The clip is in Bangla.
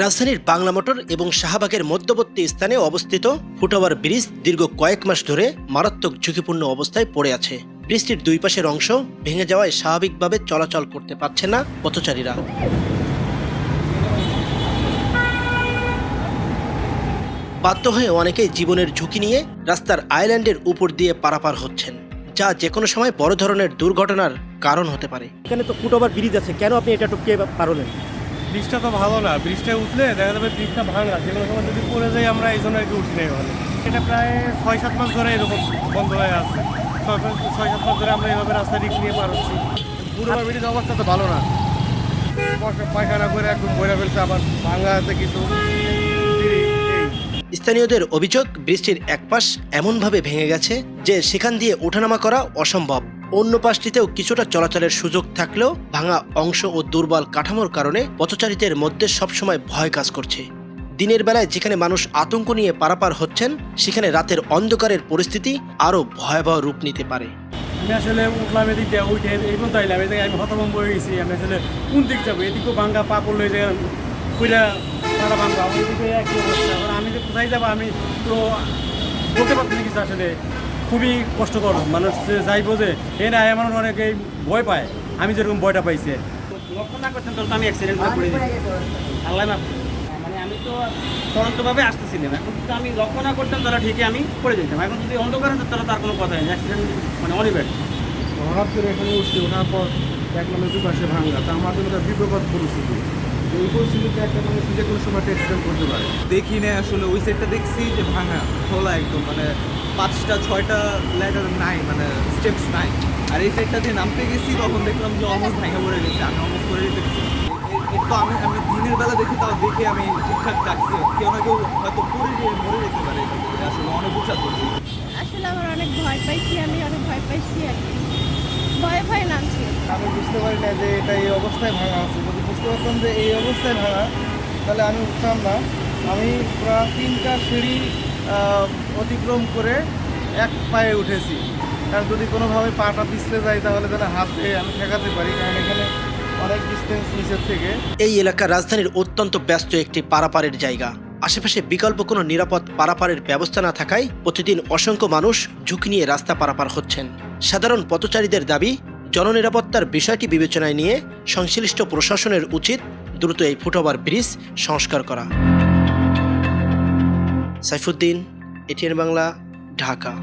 রাজধানীর বাংলা মোটর এবং শাহবাগের মধ্যবর্তী স্থানে অবস্থিত ফুটওভার ব্রিজ দীর্ঘ কয়েক মাস ধরে মারাত্মক ঝুঁকিপূর্ণ অবস্থায় পড়ে আছে। ব্রিজটির দুই পাশের অংশ ভেঙে যাওয়ায় স্বাভাবিকভাবে চলাচল করতে পারছে না পথচারীরা। বাধ্য হয়ে অনেকেই জীবনের ঝুঁকি নিয়ে রাস্তার আইল্যান্ডের উপর দিয়ে পারাপার হচ্ছেন, যা যে কোনো সময় বড় ধরনের দুর্ঘটনার কারণ হতে পারে। এখানে তো ফুটওভার ব্রিজ আছে, কেন আপনি এটা টপকে পারলেন? ব্রিজটা তো ভালো না, ব্রিজটা উঠলে দেখা যাবে ব্রিজটা ভাঙা, যে কোনো সময় যদি পড়ে যাই আমরা এই জন্য আর কি উঠি নাই ওখানে। এটা প্রায় 6-7 মাস ধরে এরকম বন্ধ হয়ে আছে। 6-7 মাস ধরে আমরা এভাবে রাস্তা রিক্স নিয়ে পার হচ্ছি। ফুটওভার ব্রিজের অবস্থা তো ভালো না, পায়খানা করে একদম বইরা ফেলছে, আবার ভাঙা আছে কিছু। স্থানীয়দের অভিযোগ, ব্রিজটির এক পাশ এমনভাবে ভেঙে গেছে যে সেখান দিয়ে ওঠানামা করা অসম্ভব। অন্য পাশটিতেও কিছুটা চলাচলের সুযোগ থাকলেও ভাঙা অংশ ও দুর্বল কাঠামোর কারণে পথচারীদের মধ্যে সবসময় ভয় কাজ করছে। দিনের বেলায় যেখানে মানুষ আতঙ্ক নিয়ে পারাপার হচ্ছেন, সেখানে রাতের অন্ধকারের পরিস্থিতি আরও ভয়াবহ রূপ নিতে পারে। আমি আসলে উঠলাম এদিক দিয়ে, উঠে এই পর্যন্ত আইলাম, এদিকে আমি হতভম্ব হয়ে গেছি। আমি আসলে কোন দিক যাবো, এদিকেও ভাঙ্গা, পা পড়লে পুরা তারা ভাঙ্গা, ওইদিকে একই অবস্থা। এবার আমি যে কোথায় যাবো আমি তো বলতে পারছি না কিছু। আসলে খুবই কষ্টকর, মানুষ যাইবো যে এই না, মানুষ অনেকেই ভয় পায়, আমি যেরকম ভয়টা পাইছি। লক্ষ্য না করতেন তো আমি অ্যাক্সিডেন্ট করে আল্লাহ মাফ। মানে আমি তো তদন্তভাবে আসতেছিলাম, এখন যদি আমি লক্ষ্য না করতাম তাহলে ঠিকই আমি পড়ে যেতাম। এখন যদি অন্ধকার হতো তাহলে তার কোনো কথাই নেই, অ্যাক্সিডেন্ট মানে অনিবার্য। হঠাৎ করে এখানে উঠছি, ওঠার পর দেখলাম দুই পাশে ভাঙা, তা আমার জন্য বিপদ পরিস্থিতি। এই পরিস্থিতিতে একটা মানুষ যে কোনো সময় অ্যাক্সিডেন্ট করতে পারে। দেখি না আসলে, ওই সাইডটা দেখছি যে ভাঙা খোলা একদম, মানে 5-6টা ল্যাডার নাই, মানে স্টেপস নাই। আর এই সাইডটা দিয়ে নামতে গেছি তখন দেখলাম যে অলমোস্ট ভাঙা পড়ে গেছে, আমি অলমোস্ট করে যেতে একটু আমি দিনের বেলা দেখি, তাও দেখে আমি ঠিকঠাক থাকছি। কেউ না কেউ হয়তো মরে যেতে পারে, আসলে অনেক উৎসাহ করছি। আসলে আমার অনেক ভয় পাইছি, আমি অনেক ভয় পাইছি আর কি, ভয়ে নামছি। আমি বুঝতে পারি না যে এটা এই অবস্থায় ভাঙা আছে। যদি বুঝতে পারতাম যে এই অবস্থায় ভাঙা, তাহলে আমি উঠতাম না। আমি প্রায় 3টা সিঁড়ি অতিক্রম করে এক পায়ে উঠেছি, কারণ যদি কোনোভাবে পাটা পিছলে যায় তাহলে যেন হাতে আমি ঠেকাতে পারি, কারণ এখানে অনেক ডিস্টেন্স নিচের থেকে। এই এলাকা রাজধানীর অত্যন্ত ব্যস্ত একটি পারাপারের জায়গা। আশেপাশে বিকল্প কোনো নিরাপদ পারাপারের ব্যবস্থা না থাকায় প্রতিদিন অসংখ্য মানুষ ঝুঁকি নিয়ে রাস্তা পারাপার হচ্ছেন। সাধারণ পথচারীদের দাবি, জননিরাপত্তার বিষয়টি বিবেচনায় নিয়ে সংশ্লিষ্ট প্রশাসনের উচিত দ্রুত এই ফুটওভার ব্রিজ সংস্কার করা। সাইফুদ্দিন, এটিএন বাংলা, ঢাকা।